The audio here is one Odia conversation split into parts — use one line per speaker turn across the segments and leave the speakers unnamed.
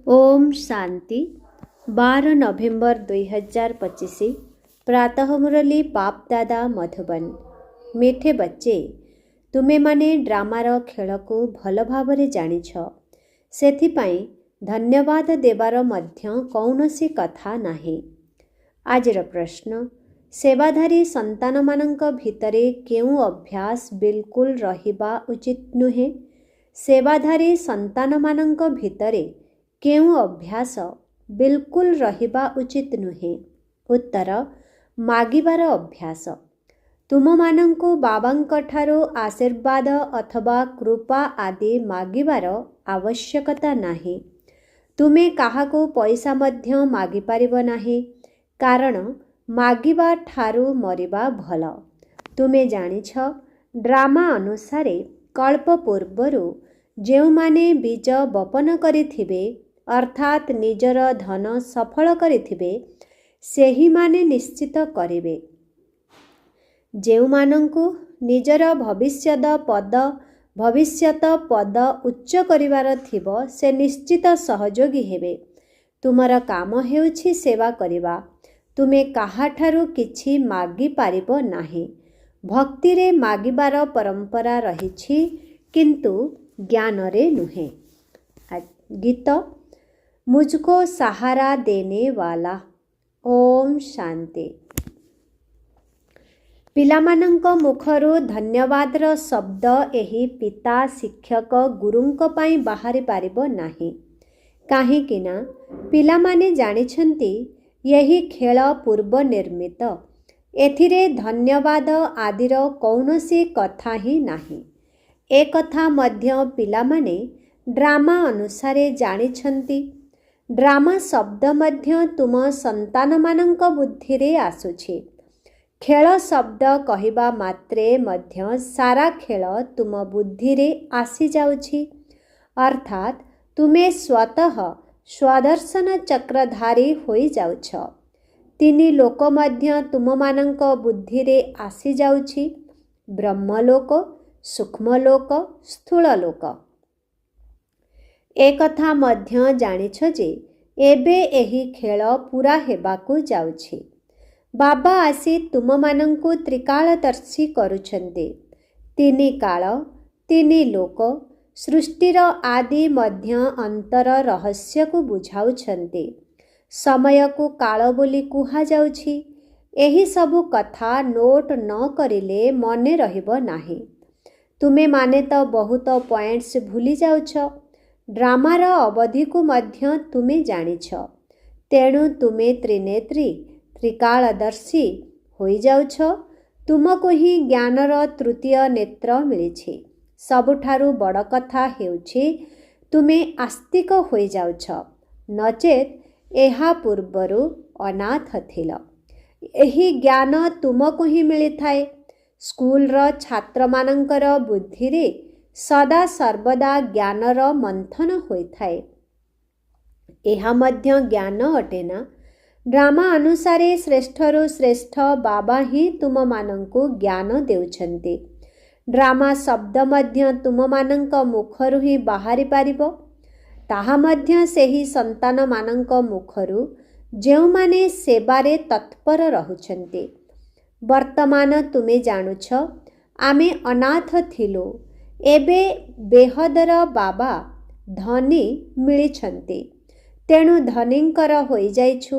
ओम शांति 12 नवेम्बर 2025 प्रातः मुरली पाप दादा मधुबन। मिठे बच्चे, तुमे माने ड्रामार खेल को भल भावरे जानिछ, सेथिपाई धन्यवाद देवार मध्य कौनसी कथा नाही। आजिर प्रश्न, सेवाधारी संतान मानंक भितरे केउ अभ्यास बिल्कुल रहिबा उचित नुहे? सेवाधारी संतान मानंक भितरे केउ अभ्यास बिल्कुल रहिबा उचित नुहे? उत्तर, मागिबार अभ्यास। तुम मानंकु बाबांक ठारो आशीर्वाद अथवा कृपा आदि मागिबार आवश्यकता नाही। तुमे काहाको पैसा मध्य मागी पारिबो नाही, कारण मागिबा ठारू मरिबा भल। तुमे जानिछ, ड्रामा अनुसारे कल्प पूर्वरु जेउमाने बीज बपन करिथिबे अर्थात निजर धन सफल करिथिबे सेही माने निश्चित करिबे। जेउमानंकु निजर भविष्यत पद उच्च करिवार थिबो से निश्चित सहयोगी हेबे। तुमर काम हेउछि सेवा करिबा। तुमे काहाठारु किछि मागी पारिबो नाही। भक्ति रे मागिबार परंपरा रहिछि, किंतु ज्ञान रे नुहे। गीत मुझको सहारा देने वाला। ओम शांति। पिलामानंक मुखरु धन्यवादर शब्द एही पिता शिक्षक गुरुंक पाई बाहरी पारिबो नाही। काहेकिना पिलामाने जानिछंती यही खेल पूर्व निर्मित। एथिरे धन्यवाद आदिर कौनसी कथा ही नाही। ए कथा मध्य पिलामाने ड्रामा अनुसारे जानिछंती। ड्रामा शब्द मध्य तुम संतान मानंक बुद्धि रे आसुछि। खेल शब्द कहिबा मात्रे मध्य सारा खेल तुम बुद्धि रे आसी जाउछि। अर्थात तुमे स्वतः स्वदर्शन चक्रधारी होई जाउछ। तिनी लोक मध्य तुम मानंक बुद्धि रे आसी जाउछि। ब्रह्मलोक, सूक्ष्मलोक, स्थूललोक। एक कथा मध्य जानिछ जे एबे एही खेल पूरा हेबाकू जाउछि। बाबा आसी तुम मानंकु त्रिकालदर्शी करुछन्ते। तिनी काल, तिनी लोक, सृष्टिर आदि मध्य अंतर रहस्य को बुझाउछन्ते। समय को काल बोली कुहा जाउछि। एही सबु कथा नोट न करिले मने रहिबो नाही। तुमे माने तो बहुत पॉइंट्स भूली जाउछ। ड्रामार अवधि को मध्य तुमे जानिछ। तेणु तुमे त्रिनेत्री त्रिकालदर्शी होई जाउछ। तुमको ही ज्ञानर तृतीय नेत्र मिलिछि। सबुठारु बड़ कथा हेउछि तुमे आस्तिक होई जाउछ, नचेत एहा पूर्वरु अनाथ थिल। एही ज्ञान तुमको ही मिली थाए। स्कूलर छात्र मानंकर बुद्धि रे सदा सर्वदा ज्ञानर मंथन होई थाए। एहा मध्य ज्ञान अटेना। ड्रामा अनुसारे श्रेष्ठरु श्रेष्ठ बाबा ही तुम मानंकु ज्ञान देउछन्ते। ड्रामा शब्द मध्य तुम मानंक मुखरु ही बाहरी पारिबो। ताहा मध्य सेही संतान मानंक मुखरु जेउ माने सेवारे तत्पर रहुछन्ते। वर्तमान तुमे जानुछ, आमे अनाथ थिलु। एबे बेहदर बाबा धनी मिलिछन्ते। तेणु धनींकर होई जाइछु।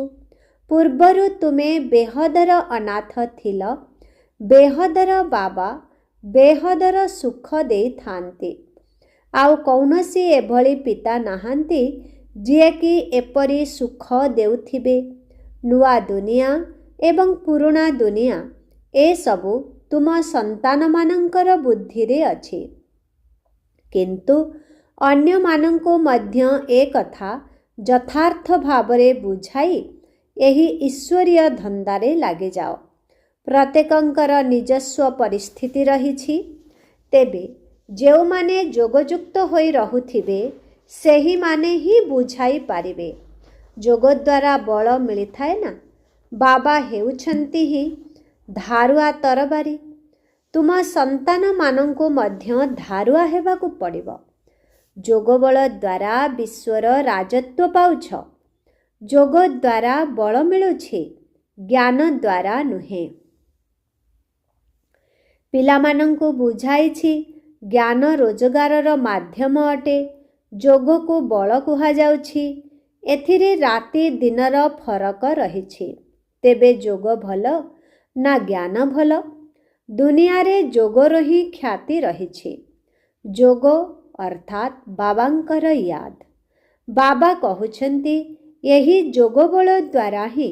पूर्वरु तुमे बेहदर अनाथ थिल। बेहदर बाबा बेहदर सुख देई थान्ते। आउ कौनसी एभली पिता नाहांती जिए कि एपरी सुख देउथिबे। नुआ दुनिया एवं पुरुणा दुनिया ए सबु तुम संतान मानंकर बुद्धि रे अछि। किंतु अन्य मानंको मध्य ए कथा यथार्थ भावरे बुझाई एही ईश्वरीय धंदारे लागे जाओ। प्रत्येकंकर निजस्व परिस्थिति रहिछि। तेबे जेउ माने जोगयुक्त होई रहुथिबे सेही माने ही बुझाई पारिबे। जोग द्वारा बल मिली थाए ना। बाबा हेउछन्ति ही धारुआ तरबारी। तुम संतान मानंको मध्य धारुआ हेबाकू पड़िबो। ଯୋଗ ବଳ ଦ୍ୱାରା ବିଶ୍ୱର ରାଜତ୍ୱ ପାଉଛ। ଯୋଗ ଦ୍ୱାରା ବଳ ମିଳୁଛି, ଜ୍ଞାନ ଦ୍ୱାରା ନୁହେଁ। ପିଲାମାନଙ୍କୁ ବୁଝାଇଛି ଜ୍ଞାନ ରୋଜଗାରର ମାଧ୍ୟମ ଅଟେ। ଯୋଗକୁ ବଳ କୁହାଯାଉଛି। ଏଥିରେ ରାତି ଦିନର ଫରକ ରହିଛି। ତେବେ ଯୋଗ ଭଲ ନା ଜ୍ଞାନ ଭଲ? ଦୁନିଆରେ ଯୋଗର ହିଁ ଖ୍ୟାତି ରହିଛି। ଯୋଗ ଅର୍ଥାତ୍ ବାବାଙ୍କର ୟାଦ। ବାବା କହୁଛନ୍ତି ଏହି ଯୋଗ ବଳ ଦ୍ୱାରା ହିଁ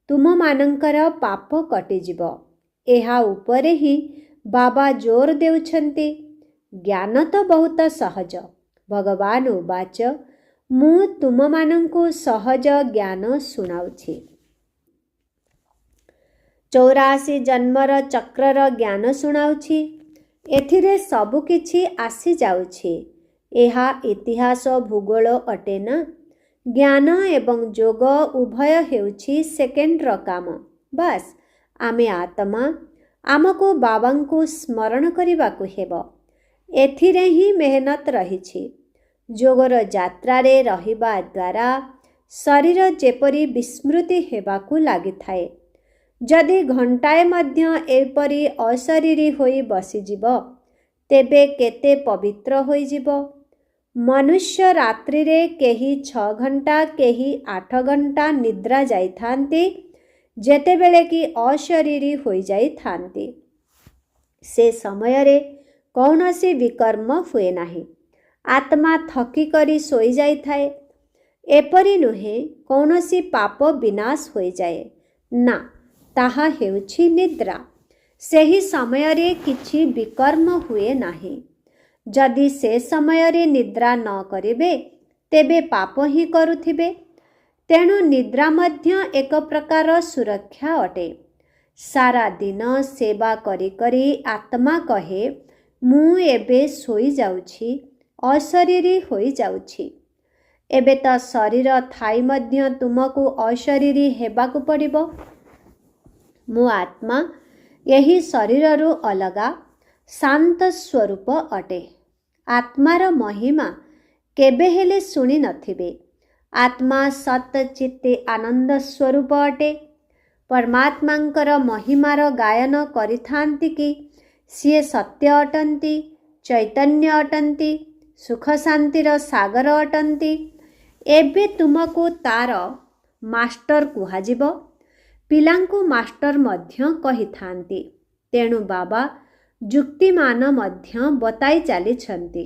ତୁମମାନଙ୍କର ପାପ କଟିଯିବ। ଏହା ଉପରେ ହିଁ ବାବା ଜୋର ଦେଉଛନ୍ତି। ଜ୍ଞାନ ତ ବହୁତ ସହଜ। ଭଗବାନ ଉବାଚ, ମୁଁ ତୁମମାନଙ୍କୁ ସହଜ ଜ୍ଞାନ ଶୁଣାଉଛି। 84 ଜନ୍ମର ଚକ୍ରର ଜ୍ଞାନ ଶୁଣାଉଛି। ଏଥିରେ ସବୁକିଛି ଆସିଯାଉଛି। ଏହା ଇତିହାସ ଭୂଗୋଳ ଅଟେ ନା? ଜ୍ଞାନ ଏବଂ ଯୋଗ ଉଭୟ ହେଉଛି ସେକେଣ୍ଡର କାମ। ବାସ୍ ଆମେ ଆତ୍ମା, ଆମକୁ ବାବାଙ୍କୁ ସ୍ମରଣ କରିବାକୁ ହେବ। ଏଥିରେ ହିଁ ମେହନତ ରହିଛି। ଯୋଗର ଯାତ୍ରାରେ ରହିବା ଦ୍ୱାରା ଶରୀର ଯେପରି ବିସ୍ମୃତି ହେବାକୁ ଲାଗିଥାଏ। ଯଦି ଘଣ୍ଟାଏ ମଧ୍ୟ ଏପରି ଅଶରୀରୀ ହୋଇ ବସିଯିବ, ତେବେ କେତେ ପବିତ୍ର ହୋଇଯିବ। ମନୁଷ୍ୟ ରାତ୍ରିରେ କେହି 6 ଘଣ୍ଟା, କେହି 8 ଘଣ୍ଟା ନିଦ୍ରା ଯାଇଥାନ୍ତି, ଯେତେବେଳେ କି ଅଶରୀରୀ ହୋଇଯାଇଥାନ୍ତି। ସେ ସମୟରେ କୌଣସି ବିକର୍ମ ହୁଏ ନାହିଁ। ଆତ୍ମା ଥକିକରି ଶୋଇଯାଇଥାଏ। ଏପରି ନୁହେଁ କୌଣସି ପାପ ବିନାଶ ହୋଇଯାଏ। ନା, ତାହା ହେଉଛି ନିଦ୍ରା। ସେହି ସମୟରେ କିଛି ବିକର୍ମ ହୁଏ ନାହିଁ। ଯଦି ସେ ସମୟରେ ନିଦ୍ରା ନ କରିବେ, ତେବେ ପାପ ହିଁ କରୁଥିବେ। ତେଣୁ ନିଦ୍ରା ମଧ୍ୟ ଏକ ପ୍ରକାର ସୁରକ୍ଷା ଅଟେ। ସାରା ଦିନ ସେବା କରି କରି ଆତ୍ମା କହେ, ମୁଁ ଏବେ ଶୋଇଯାଉଛି, ଅଶରୀରୀ ହୋଇଯାଉଛି। ଏବେ ତ ଶରୀର ଥାଇ ମଧ୍ୟ ତୁମକୁ ଅଶରୀରୀ ହେବାକୁ ପଡ଼ିବ। ମୁଁ ଆତ୍ମା ଏହି ଶରୀରରୁ ଅଲଗା ଶାନ୍ତ ସ୍ୱରୂପ ଅଟେ। ଆତ୍ମାର ମହିମା କେବେ ହେଲେ ଶୁଣି ନଥିବେ। ଆତ୍ମା ସତ୍ ଚିତ୍ତେ ଆନନ୍ଦ ସ୍ୱରୂପ ଅଟେ। ପରମାତ୍ମାଙ୍କର ମହିମାର ଗାୟନ କରିଥାନ୍ତି କି ସିଏ ସତ୍ୟ ଅଟନ୍ତି, ଚୈତନ୍ୟ ଅଟନ୍ତି, ସୁଖ ଶାନ୍ତିର ସାଗର ଅଟନ୍ତି। ଏବେ ତୁମକୁ ତାର ମାଷ୍ଟର କୁହାଯିବ। ପିଲାଙ୍କୁ ମାଷ୍ଟର ମଧ୍ୟ କହିଥାନ୍ତି। ତେଣୁ ବାବା ଯୁକ୍ତିମାନ ମଧ୍ୟ ବତାଇ ଚାଲିଛନ୍ତି।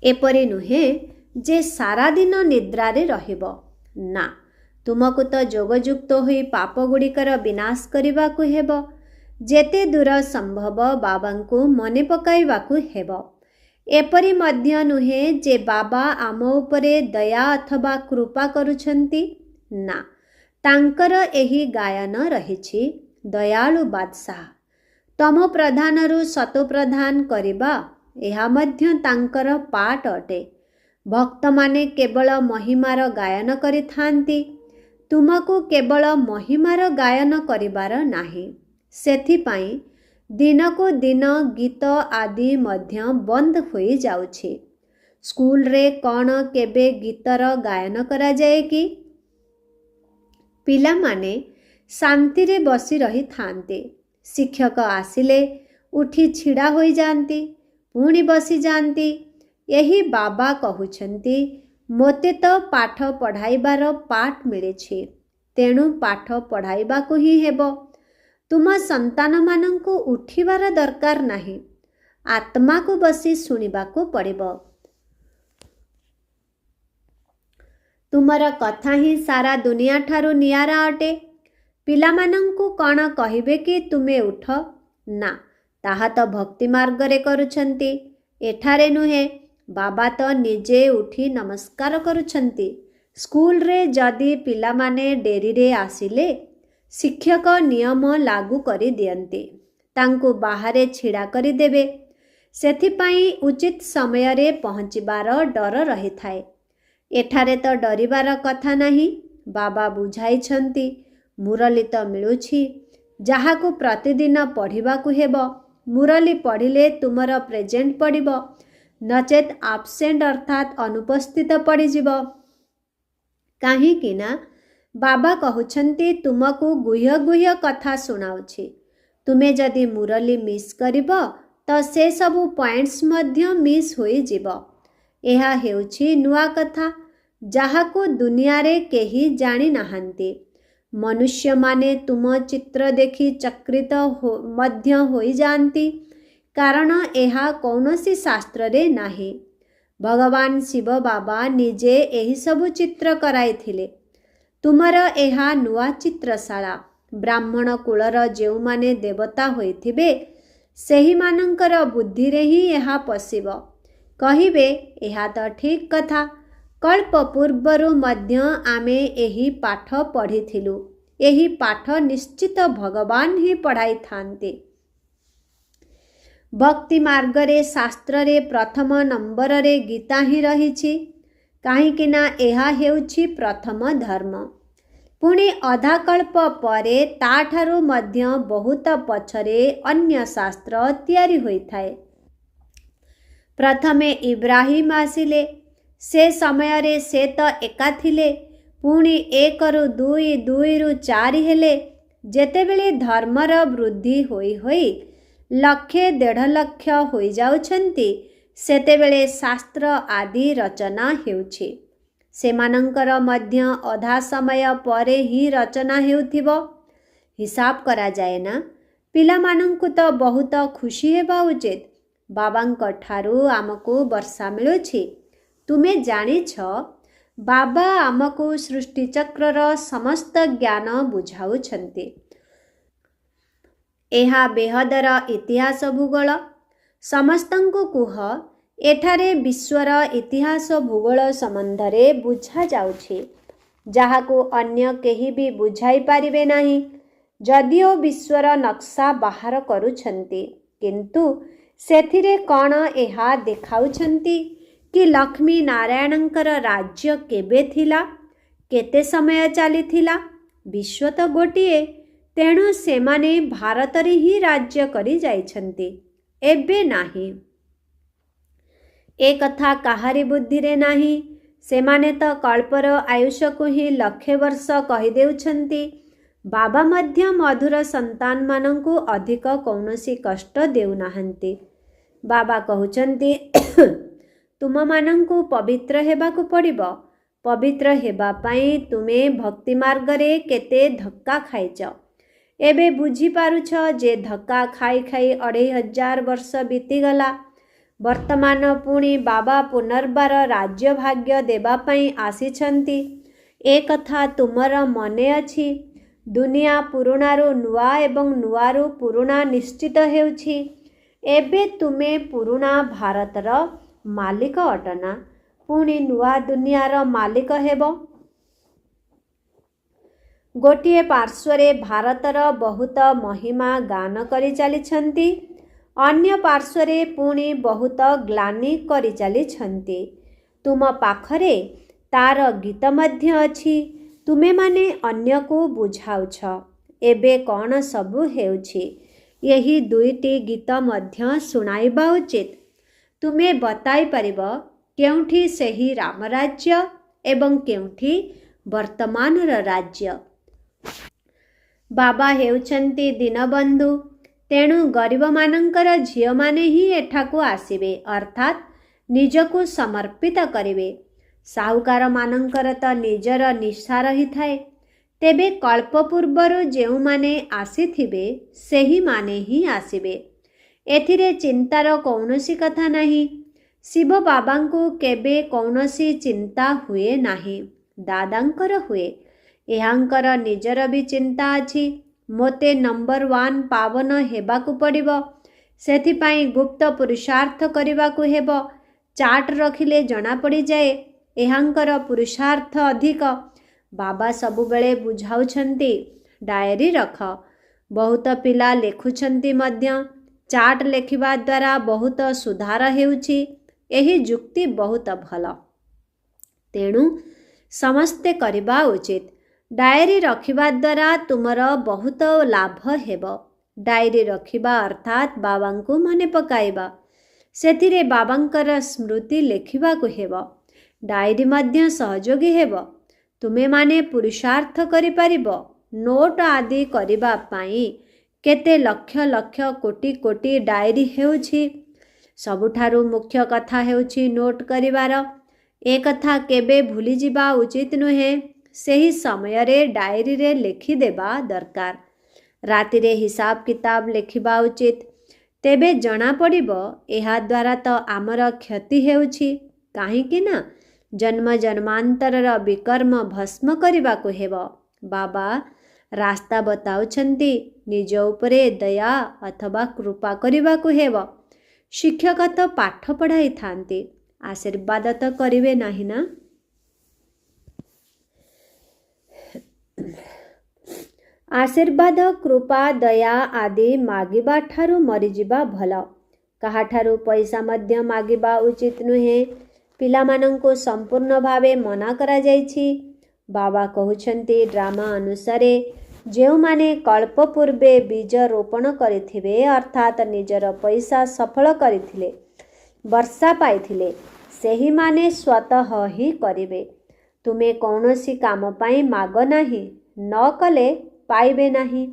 ଏପରି ନୁହେଁ ଯେ ସାରାଦିନ ନିଦ୍ରାରେ ରହିବ। ନା, ତୁମକୁ ତ ଯୋଗଯୁକ୍ତ ହୋଇ ପାପଗୁଡ଼ିକର ବିନାଶ କରିବାକୁ ହେବ। ଯେତେ ଦୂର ସମ୍ଭବ ବାବାଙ୍କୁ ମନେ ପକାଇବାକୁ ହେବ। ଏପରି ମଧ୍ୟ ନୁହେଁ ଯେ ବାବା ଆମ ଉପରେ ଦୟା ଅଥବା କୃପା କରୁଛନ୍ତି। ନା, ତାଙ୍କର ଏହି ଗାୟନ ରହିଛି, ଦୟାଳୁ ବାଦଶାହ। ତମୋ ପ୍ରଧାନରୁ ସତୋ ପ୍ରଧାନ କରିବା, ଏହା ମଧ୍ୟ ତାଙ୍କର ପାଠ ଅଟେ। ଭକ୍ତମାନେ କେବଳ ମହିମାର ଗାୟନ କରିଥାନ୍ତି। ତୁମକୁ କେବଳ ମହିମାର ଗାୟନ କରିବାର ନାହିଁ। ସେଥିପାଇଁ ଦିନକୁ ଦିନ ଗୀତ ଆଦି ମଧ୍ୟ ବନ୍ଦ ହୋଇଯାଉଛି। ସ୍କୁଲରେ କ'ଣ କେବେ ଗୀତର ଗାୟନ କରାଯାଏ କି? ପିଲାମାନେ ଶାନ୍ତିରେ ବସି ରହିଥାନ୍ତି। ଶିକ୍ଷକ ଆସିଲେ ଉଠି ଛିଡ଼ା ହୋଇଯାଆନ୍ତି, ପୁଣି ବସିଯାଆନ୍ତି। ଏହି ବାବା କହୁଛନ୍ତି, ମୋତେ ତ ପାଠ ପଢ଼ାଇବାର ପାଠ ମିଳିଛି, ତେଣୁ ପାଠ ପଢ଼ାଇବାକୁ ହିଁ ହେବ। ତୁମ ସନ୍ତାନମାନଙ୍କୁ ଉଠିବାର ଦରକାର ନାହିଁ। ଆତ୍ମାକୁ ବସି ଶୁଣିବାକୁ ପଡ଼ିବ। ତୁମର କଥା ହିଁ ସାରା ଦୁନିଆଠାରୁ ନିଆରା ଅଟେ। ପିଲାମାନଙ୍କୁ କ'ଣ କହିବେ କି ତୁମେ ଉଠ? ନା, ତାହା ତ ଭକ୍ତି ମାର୍ଗରେ କରୁଛନ୍ତି। ଏଠାରେ ନୁହେଁ। ବାବା ତ ନିଜେ ଉଠି ନମସ୍କାର କରୁଛନ୍ତି। ସ୍କୁଲରେ ଯଦି ପିଲାମାନେ ଡେରିରେ ଆସିଲେ, ଶିକ୍ଷକ ନିୟମ ଲାଗୁ କରିଦିଅନ୍ତି। ତାଙ୍କୁ ବାହାରେ ଛିଡ଼ା କରିଦେବେ। ସେଥିପାଇଁ ଉଚିତ ସମୟରେ ପହଞ୍ଚିବାର ଡର ରହିଥାଏ। ଏଠାରେ ତ ଡରିବାର କଥା ନାହିଁ। ବାବା ବୁଝାଇଛନ୍ତି, ମୁରଲି ତ ମିଳୁଛି, ଯାହାକୁ ପ୍ରତିଦିନ ପଢ଼ିବାକୁ ହେବ। ମୁରଲି ପଢ଼ିଲେ ତୁମର ପ୍ରେଜେଣ୍ଟ ପଡ଼ିବ। नचेत आबसेंट अर्थात अनुपस्थित पड़ीजिब। काहींकिना बाबा कहउछन्ति तुमको गुह्य गुह्य कथा सुनाउछि, तुमे जदि मुरली मिस करिब तो से सबु पॉइंट्स मध्य मिस होई जिब। एहा हेउछि नुआ कथा जाहाको दुनिया रे केही जानी नाहंती। मनुष्य माने तुम चित्र देखि चक्रित मध्य होई जानती, कारण एहा कौनसी शास्त्र रे नाही। भगवान शिव बाबा निजे एही सबु चित्र कराइथिले। तुमर एहा नुआ चित्रशाला। ब्राह्मण कुलर जेउ माने देवता होइथिबे सेही मानंकर बुद्धि रे ही एहा पसिब। कहिबे एहा तो ठीक कथा, कल्प पूर्वरु मध्य आमे एही पाठ पढ़िथिलु। एही पाठ निश्चित भगवान ही पढ़ाई थांते। भक्ति मार्ग रे शास्त्र रे प्रथम नंबर रे गीता ही रहिछि, काहींकिना एहा हेउछि प्रथम धर्म। पुणी अधा कल्प परे ताठारु मध्य बहुत पछरे अन्य शास्त्र तयारी होइथाए। प्रथमे इब्राहिम आसिले, से समय रे से तो एका थिले, पुणी 1 रु 2, 2 रु 4 हेले। जेतेबेले धर्मर वृद्धि होई होई 1,00,000-1.5 लक्ष होई जाउछन्ति, सेतेबेले शास्त्र आदि रचना हेउछि। सेमानंकर मध्य अधा समय परे ही रचना हेउथिबो। हिसाब करा जाए ना, पिला मानंकु तो बहुत खुशी हेबा उचित। बाबांक ठारू आमको वर्षा मिलुछि। तुमे जानिछ बाबा आमको सृष्टि चक्रर समस्त ज्ञान बुझाउछन्ति। एहा बेहदर इतिहास भूगोल। समस्तंको कुह एठारे विश्वर इतिहास भूगोल संबंधरे बुझा जाउछि, जाहाको अन्य केही भी बुझाई पारिबे नाही। जदिओ विश्वर नक्शा बाहर करूछन्ति, किंतु सेथिरे कौन एहा देखाउछन्ति कि लक्ष्मी नारायणंकर राज्य केबे थिला, केते समय चलीथिला। विश्व तो गोटिए, तेणु सेमाने भारतरे ही राज्य करी जाइछन्ति, एबे नाही। ए कथा काहारी बुद्धि रे नाही। सेमाने तो कल्पर आयुष को ही 1,00,000 वर्ष कहि देउछन्ति। बाबा मध्य मधुर संतान मानंकु अधिक कौनसी कष्ट देउ नाहंती। बाबा कहउछन्ति तुम मानंकु पवित्र हेबाकु पड़िबो। पवित्र हेबा पाई तुमे भक्ति मार्ग रे केते धक्का खाइछ। एबे बुझी पारुछ जे धक्का खाई खाई 2,500 वर्ष बीतीगला। वर्तमान पुणी बाबा पुनर्बार राज्य भाग्य देबा पाई आसीछन्ति। ए कथा तुमर मने अछि। दुनिया पुरुणारू नुआ एवं नुआरू पुरुणा निश्चित हेउछि। एबे तुमे पुरुणा भारतर मालिक अटना, पुणी नुआ दुनियार मालिक हेबो। गोटिए पार्श्वरे भारतर बहुत महिमा गान करि चलिछन्ति, अन्य पार्श्वरे पुणी बहुत ग्लानि करि चलिछन्ति। तुम पाखरे तार गीत मध्य अछि। तुमे माने अन्य को बुझाउछ। एबे कौन सबु हेउछि, यही 2टी गीत मध्य सुनाइबा उचित। तुमे बताई परिबो केउठी सेही रामराज्य एवं केउठी वर्तमानर राज्य। बाबा हेउछन्ति दीनबंधु, तेणु गरीब मानंकर झियो माने ही एठाकू आसिबे, अर्थात निजको समर्पित करिवे। साहुकार मानंकर तो निजर निशा रही थाए, तेबे कल्प पूर्वरु जेउ माने आसीथिबे सेही माने ही आसिबे। एथिरे चिंतार कौनसी कथा नाही। शिव बाबांको केबे कौनसी चिंता हुए नाही, दादांकर हुए। एहांकर निजर भी चिंता अछि। मोते नंबर 1 पावन हेबाकू पड़िबो, सेथिपाई गुप्त पुरुषार्थ करिबाकू हेबो। चार्ट रखिले जना पड़ी जाए एहांकर पुरुषार्थ अधिक। बाबा सबुबेले बुझाउछन्ति डायरी रख। बहुत पिला लेखुछन्ति मध्य। चार्ट लेखिबा द्वारा बहुत सुधार हेउछि। एही जुक्ति बहुत भल, तेणु समस्ते करिबा उचित। डायरी रखिबा द्वारा तुमर बहुत लाभ हेब। डायरी रखिबा अर्थात बाबांकु मने पकाइबा। ସେଥିରେ ବାବାଙ୍କର ସ୍ମୃତି ଲେଖିବାକୁ ହେବ। ଡାଏରୀ ମଧ୍ୟ ସହଯୋଗୀ ହେବ। ତୁମେମାନେ ପୁରୁଷାର୍ଥ କରିପାରିବ। ନୋଟ୍ ଆଦି କରିବା ପାଇଁ କେତେ ଲକ୍ଷ ଲକ୍ଷ କୋଟି କୋଟି ଡାଏରୀ ହେଉଛି। ସବୁଠାରୁ ମୁଖ୍ୟ କଥା ହେଉଛି ନୋଟ୍ କରିବାର। ଏ କଥା କେବେ ଭୁଲିଯିବା ଉଚିତ ନୁହେଁ। ସେହି ସମୟରେ ଡାଏରୀରେ ଲେଖିଦେବା ଦରକାର। ରାତିରେ ହିସାବ କିତାବ ଲେଖିବା ଉଚିତ। ତେବେ ଜଣାପଡ଼ିବ ଏହାଦ୍ୱାରା ତ ଆମର କ୍ଷତି ହେଉଛି। କାହିଁକି ନା ଜନ୍ମ ଜନ୍ମାନ୍ତରର ବିକର୍ମ ଭସ୍ମ କରିବାକୁ ହେବ। ବାବା ରାସ୍ତା ବତାଉଛନ୍ତି। ନିଜ ଉପରେ ଦୟା ଅଥବା କୃପା କରିବାକୁ ହେବ। ଶିକ୍ଷକ ତ ପାଠ ପଢ଼ାଇଥାନ୍ତି, ଆଶୀର୍ବାଦ ତ କରିବେ ନାହିଁ ନା। ଆଶୀର୍ବାଦ, କୃପା, ଦୟା ଆଦି ମାଗିବା ଠାରୁ ମରିଯିବା ଭଲ। କାହାଠାରୁ ପଇସା ମଧ୍ୟ ମାଗିବା ଉଚିତ ନୁହେଁ। ପିଲାମାନଙ୍କୁ ସମ୍ପୂର୍ଣ୍ଣ ଭାବେ ମନା କରାଯାଇଛି। ବାବା କହୁଛନ୍ତି ଡ୍ରାମା ଅନୁସାରେ ଯେଉଁମାନେ କଳ୍ପ ପୂର୍ବେ ବୀଜ ରୋପଣ କରିଥିବେ ଅର୍ଥାତ୍ ନିଜର ପଇସା ସଫଳ କରିଥିଲେ, ବର୍ଷା ପାଇଥିଲେ, ସେହିମାନେ ସ୍ୱତଃ ହିଁ କରିବେ। ତୁମେ କୌଣସି କାମ ପାଇଁ ମାଗ ନାହିଁ, ନ କଲେ ପାଇବେ ନାହିଁ।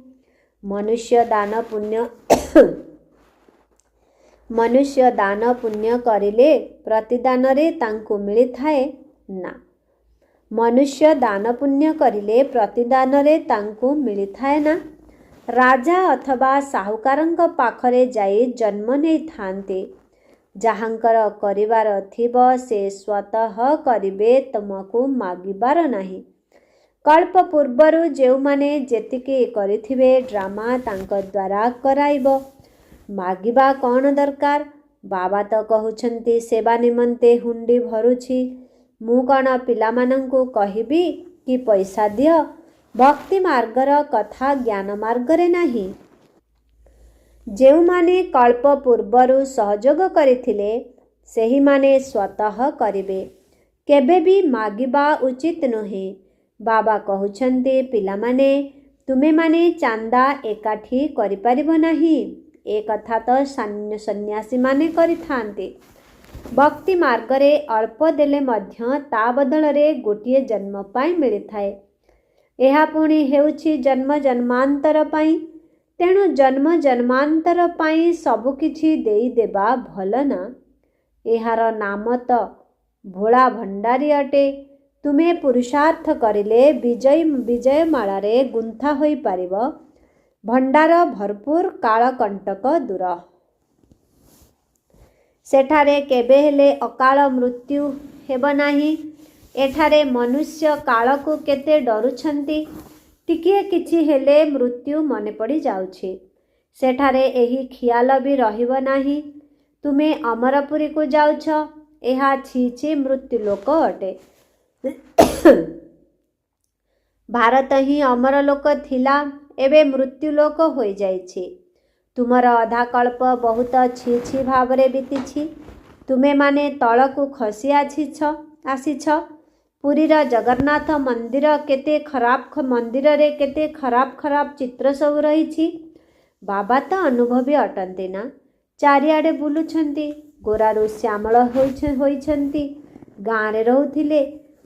ମନୁଷ୍ୟ ଦାନ ପୁଣ୍ୟ କରିଲେ ପ୍ରତିଦାନରେ ତାଙ୍କୁ ମିଳିଥାଏ ନା। ମନୁଷ୍ୟ ଦାନ ପୁଣ୍ୟ କରିଲେ ପ୍ରତିଦାନରେ ତାଙ୍କୁ ମିଳିଥାଏ ନା। ରାଜା ଅଥବା ସାହୁକାରଙ୍କ ପାଖରେ ଯାଇ ଜନ୍ମ ନେଇଥାନ୍ତି। ଯାହାଙ୍କର କରିବାର ଥିବ ସେ ସ୍ୱତଃ କରିବେ, ତୁମକୁ ମାଗିବାର ନାହିଁ। କଳ୍ପ ପୂର୍ବରୁ ଯେଉଁମାନେ ଯେତିକି କରିଥିବେ ଡ୍ରାମା ତାଙ୍କ ଦ୍ୱାରା କରାଇବ। ମାଗିବା କ'ଣ ଦରକାର? ବାବା ତ କହୁଛନ୍ତି ସେବା ନିମନ୍ତେ ହୁଣ୍ଡି ଭରୁଛି। ମୁଁ କ'ଣ ପିଲାମାନଙ୍କୁ କହିବି କି ପଇସା ଦିଅ? ଭକ୍ତି ମାର୍ଗର କଥା ଜ୍ଞାନ ମାର୍ଗରେ ନାହିଁ। ଯେଉଁମାନେ କଳ୍ପ ପୂର୍ବରୁ ସହଯୋଗ କରିଥିଲେ ସେହିମାନେ ସ୍ୱତଃ କରିବେ। କେବେ ବି ମାଗିବା ଉଚିତ ନୁହେଁ। ବାବା କହୁଛନ୍ତି ପିଲାମାନେ, ତୁମେମାନେ ଚାନ୍ଦା ଏକାଠି କରିପାରିବ ନାହିଁ। ଏ କଥା ତ ସନ୍ନ୍ୟାସୀମାନେ କରିଥାନ୍ତି। ଭକ୍ତି ମାର୍ଗରେ ଅଳ୍ପ ଦେଲେ ମଧ୍ୟ ତା ବଦଳରେ ଗୋଟିଏ ଜନ୍ମ ପାଇଁ ମିଳିଥାଏ। ଏହା ପୁଣି ହେଉଛି ଜନ୍ମ ଜନ୍ମାନ୍ତର ପାଇଁ। ତେଣୁ ଜନ୍ମ ଜନ୍ମାନ୍ତର ପାଇଁ ସବୁକିଛି ଦେଇଦେବା ଭଲ ନା। ଏହାର ନାମ ତ ଭୋଳା ଭଣ୍ଡାରୀ ଅଟେ। ତୁମେ ପୁରୁଷାର୍ଥ କରିଲେ ବିଜୟମାଳାରେ ଗୁନ୍ଥା ହୋଇପାରିବ। ଭଣ୍ଡାର ଭରପୁର, କାଳକଣ୍ଟକ ଦୂର। ସେଠାରେ କେବେ ହେଲେ ଅକାଳ ମୃତ୍ୟୁ ହେବ ନାହିଁ। ଏଠାରେ ମନୁଷ୍ୟ କାଳକୁ କେତେ ଡରୁଛନ୍ତି। ଟିକିଏ କିଛି ହେଲେ ମୃତ୍ୟୁ ମନେ ପଡ଼ିଯାଉଛି। ସେଠାରେ ଏହି ଖିଆଲ ବି ରହିବ ନାହିଁ ତୁମେ ଅମରପୁରୀକୁ ଯାଉଛ। ଏହା ଛି ଛି ମୃତ୍ୟୁ ଲୋକ ଅଟେ। ଭାରତ ହିଁ ଅମର ଲୋକ ଥିଲା, ଏବେ ମୃତ୍ୟୁ ଲୋକ ହୋଇଯାଇଛି। ତୁମର ଅଧାକଳ୍ପ ବହୁତ ଛି ଛି ଭାବରେ ବିତିଛି। ତୁମେମାନେ ତଳକୁ ଖସି ଆସିଛ। ପୁରୀର ଜଗନ୍ନାଥ ମନ୍ଦିରରେ କେତେ ଖରାପ ଚିତ୍ର ସବୁ ରହିଛି। ବାବା ତ ଅନୁଭବୀ ଅଟନ୍ତି ନା। ଚାରିଆଡ଼େ ବୁଲୁଛନ୍ତି। ଗୋରାରୁ ଶ୍ୟାମଳ ହୋଇଛନ୍ତି। ଗାଁରେ ରହୁଥିଲେ।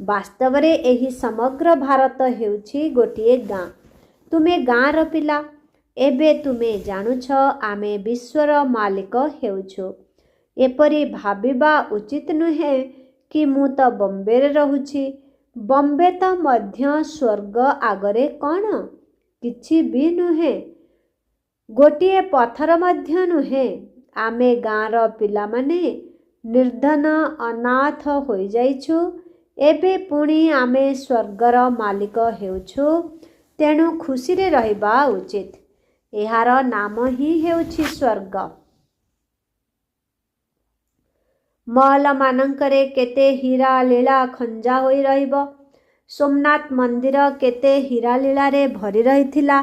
ବାସ୍ତବରେ ଏହି ସମଗ୍ର ଭାରତ ହେଉଛି ଗୋଟିଏ ଗାଁ। ତୁମେ ଗାଁର ପିଲା। ଏବେ ତୁମେ ଜାଣୁଛ ଆମେ ବିଶ୍ୱର ମାଲିକ ହେଉଛୁ। ଏପରି ଭାବିବା ଉଚିତ ନୁହେଁ କି ମୁଁ ତ ବମ୍ବେରେ ରହୁଛି। ବମ୍ବେ ତ ମଧ୍ୟ ସ୍ୱର୍ଗ ଆଗରେ କ'ଣ? କିଛି ବି ନୁହେଁ। ଗୋଟିଏ ପଥର ମଧ୍ୟ ନୁହେଁ। ଆମେ ଗାଁର ପିଲାମାନେ ନିର୍ଧନ ଅନାଥ ହୋଇଯାଇଛୁ। ଏବେ ପୁଣି ଆମେ ସ୍ୱର୍ଗର ମାଲିକ ହେଉଛୁ। ତେଣୁ ଖୁସିରେ ରହିବା ଉଚିତ। ଏହାର ନାମ ହିଁ ହେଉଛି ସ୍ୱର୍ଗ। ମହଲମାନଙ୍କରେ କେତେ ହୀରା ଲୀଳା ଖଞ୍ଜା ହୋଇ ରହିବ। ସୋମନାଥ ମନ୍ଦିର କେତେ ହୀରା ଲୀଳାରେ ଭରି ରହିଥିଲା।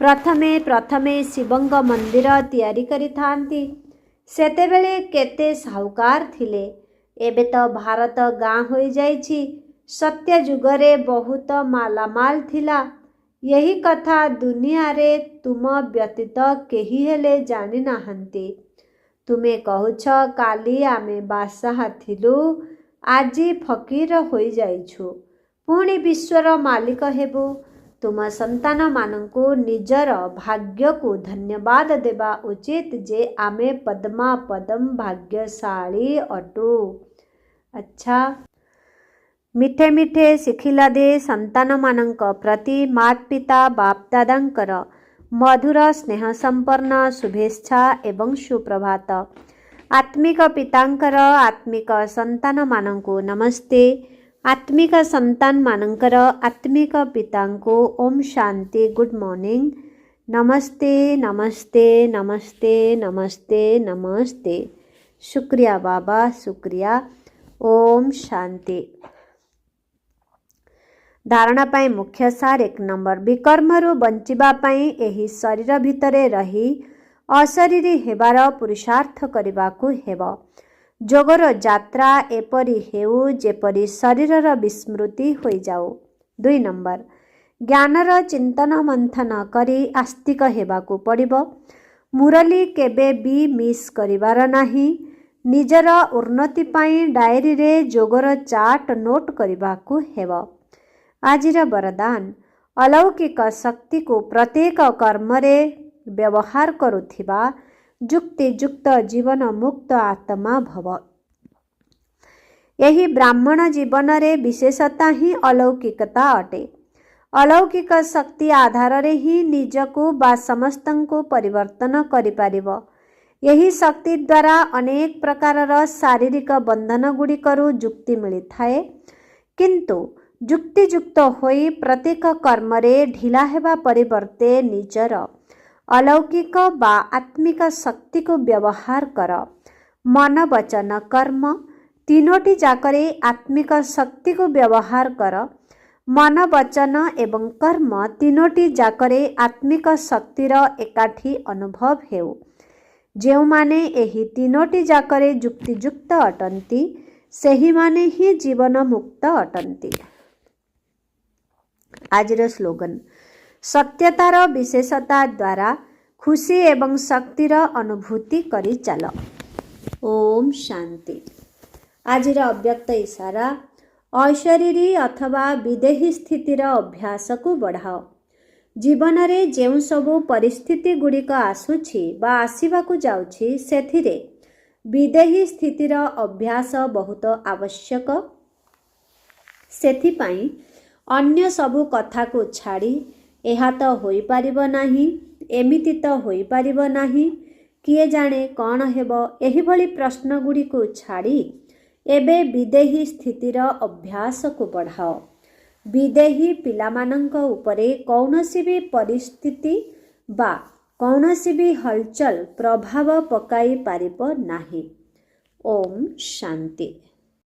ପ୍ରଥମେ ଶିବଙ୍କ ମନ୍ଦିର ତିଆରି କରିଥାନ୍ତି। ସେତେବେଳେ କେତେ ସାହୁକାର ଥିଲେ। ଏବେ ତ ଭାରତ ଗାଁ ହୋଇଯାଇଛି। ସତ୍ୟ ଯୁଗରେ ବହୁତ ମାଲାମାଲ ଥିଲା। ଏହି କଥା ଦୁନିଆରେ ତୁମ ବ୍ୟତୀତ କେହି ହେଲେ ଜାଣିନାହାନ୍ତି। ତୁମେ କହୁଛ କାଲି ଆମେ ବାଦଶାହ ଥିଲୁ, ଆଜି ଫକୀର ହୋଇଯାଇଛୁ, ପୁଣି ବିଶ୍ୱର ମାଲିକ ହେବୁ। ତୁମ ସନ୍ତାନମାନଙ୍କୁ ନିଜର ଭାଗ୍ୟକୁ ଧନ୍ୟବାଦ ଦେବା ଉଚିତ ଯେ ଆମେ ପଦ୍ମାପଦମ ଭାଗ୍ୟଶାଳୀ ଅଟୁ। ଆଚ୍ଛା, ମିଠେ ମିଠେ ଶିଖିଲା ଦେ ସନ୍ତାନମାନଙ୍କ ପ୍ରତି ମାତା ପିତା ବାପଦାଦାଙ୍କର ମଧୁର ସ୍ନେହ ସମ୍ପନ୍ନ ଶୁଭେଚ୍ଛା ଏବଂ ସୁପ୍ରଭାତ। ଆତ୍ମିକ ପିତାଙ୍କର ଆତ୍ମିକ ସନ୍ତାନମାନଙ୍କୁ ନମସ୍ତେ। ଆତ୍ମିକ ସନ୍ତାନମାନଙ୍କର ଆତ୍ମିକ ପିତାଙ୍କୁ ଓମ୍ ଶାନ୍ତି, ଗୁଡ୍ ମର୍ଣ୍ଣିଂ, ନମସ୍ତେ ନମସ୍ତେ ନମସ୍ତେ ନମସ୍ତେ ନମସ୍ତେ। ଶୁକ୍ରିୟା ବାବା, ଶୁକ୍ରିୟା। ଓମ୍ ଶାନ୍ତି। ଧାରଣା ପାଇଁ ମୁଖ୍ୟ ସାର 1 ନମ୍ବର, ବିକର୍ମରୁ ବଞ୍ଚିବା ପାଇଁ ଏହି ଶରୀର ଭିତରେ ରହି ଅଶରୀରୀ ହେବାର ପୁରୁଷାର୍ଥ କରିବାକୁ ହେବ। ଯୋଗର ଯାତ୍ରା ଏପରି ହେଉ ଯେପରି ଶରୀରର ବିସ୍ମୃତି ହୋଇଯାଉ। 2 ନମ୍ବର, ଜ୍ଞାନର ଚିନ୍ତନ ମନ୍ଥନ କରି ଆସ୍ତିକ ହେବାକୁ ପଡ଼ିବ। ମୁରଲି କେବେ ବି ମିସ୍ କରିବାର ନାହିଁ। ନିଜର ଉନ୍ନତି ପାଇଁ ଡାଏରୀରେ ଯୋଗର ଚାର୍ଟ ନୋଟ୍ କରିବାକୁ ହେବ। ଆଜିର ବରଦାନ, ଅଲୌକିକ ଶକ୍ତିକୁ ପ୍ରତ୍ୟେକ କର୍ମରେ ବ୍ୟବହାର କରୁଥିବା ଯୁକ୍ତିଯୁକ୍ତ ଜୀବନ ମୁକ୍ତ ଆତ୍ମା ଭବ। ଏହି ବ୍ରାହ୍ମଣ ଜୀବନରେ ବିଶେଷତା ହିଁ ଅଲୌକିକତା ଅଟେ। ଅଲୌକିକ ଶକ୍ତି ଆଧାରରେ ହିଁ ନିଜକୁ ବା ସମସ୍ତଙ୍କୁ ପରିବର୍ତ୍ତନ କରିପାରିବ। ଏହି ଶକ୍ତି ଦ୍ୱାରା ଅନେକ ପ୍ରକାରର ଶାରୀରିକ ବନ୍ଧନଗୁଡ଼ିକରୁ ଯୁକ୍ତି ମିଳିଥାଏ, କିନ୍ତୁ ଯୁକ୍ତିଯୁକ୍ତ ହୋଇ ପ୍ରତ୍ୟେକ କର୍ମରେ ଢିଲା ହେବା ପରିବର୍ତ୍ତେ ନିଜର ଅଲୌକିକ ବା ଆତ୍ମିକ ଶକ୍ତିକୁ ବ୍ୟବହାର କର। ମନ, ବଚନ, କର୍ମ ତିନୋଟି ଯାକରେ ଆତ୍ମିକ ଶକ୍ତିକୁ ବ୍ୟବହାର କର। ମନ, ବଚନ ଏବଂ କର୍ମ ତିନୋଟି ଯାକରେ ଆତ୍ମିକ ଶକ୍ତିର ଏକାଠି ଅନୁଭବ ହେଉ। ଯେଉଁମାନେ ଏହି ତିନୋଟି ଯାକରେ ଯୁକ୍ତିଯୁକ୍ତ ଅଟନ୍ତି, ସେହିମାନେ ହିଁ ଜୀବନ ମୁକ୍ତ ଅଟନ୍ତି। ଆଜିର ସ୍ଲୋଗାନ, ସତ୍ୟତାର ବିଶେଷତା ଦ୍ୱାରା ଖୁସି ଏବଂ ଶକ୍ତିର ଅନୁଭୂତି କରି ଚାଲ। ଓମ୍ ଶାନ୍ତି। ଆଜିର ଅବ୍ୟକ୍ତ ଇଶାରା, ଅଶରୀରୀ ଅଥବା ବିଦେହୀ ସ୍ଥିତିର ଅଭ୍ୟାସକୁ ବଢ଼ାଅ। ଜୀବନରେ ଯେଉଁ ସବୁ ପରିସ୍ଥିତି ଗୁଡ଼ିକ ଆସୁଛି ବା ଆସିବାକୁ ଯାଉଛି, ସେଥିରେ ବିଦେହୀ ସ୍ଥିତିର ଅଭ୍ୟାସ ବହୁତ ଆବଶ୍ୟକ। ସେଥିପାଇଁ ଅନ୍ୟ ସବୁ କଥାକୁ ଛାଡ଼ି ଏହା ତ ହୋଇପାରିବ ନାହିଁ, ଏମିତି ତ ହୋଇପାରିବ ନାହିଁ, କିଏ ଜାଣେ କ'ଣ ହେବ, ଏହିଭଳି ପ୍ରଶ୍ନଗୁଡ଼ିକୁ ଛାଡ଼ି ଏବେ ବିଦେହୀ ସ୍ଥିତିର ଅଭ୍ୟାସକୁ ବଢ଼ାଅ। ବିଦେହୀ ପିଲାମାନଙ୍କ ଉପରେ କୌଣସି ବି ପରିସ୍ଥିତି ବା କୌଣସି ବି ହଲଚଲ ପ୍ରଭାବ ପକାଇ ପାରିବ ନାହିଁ। ଓମ୍ ଶାନ୍ତି।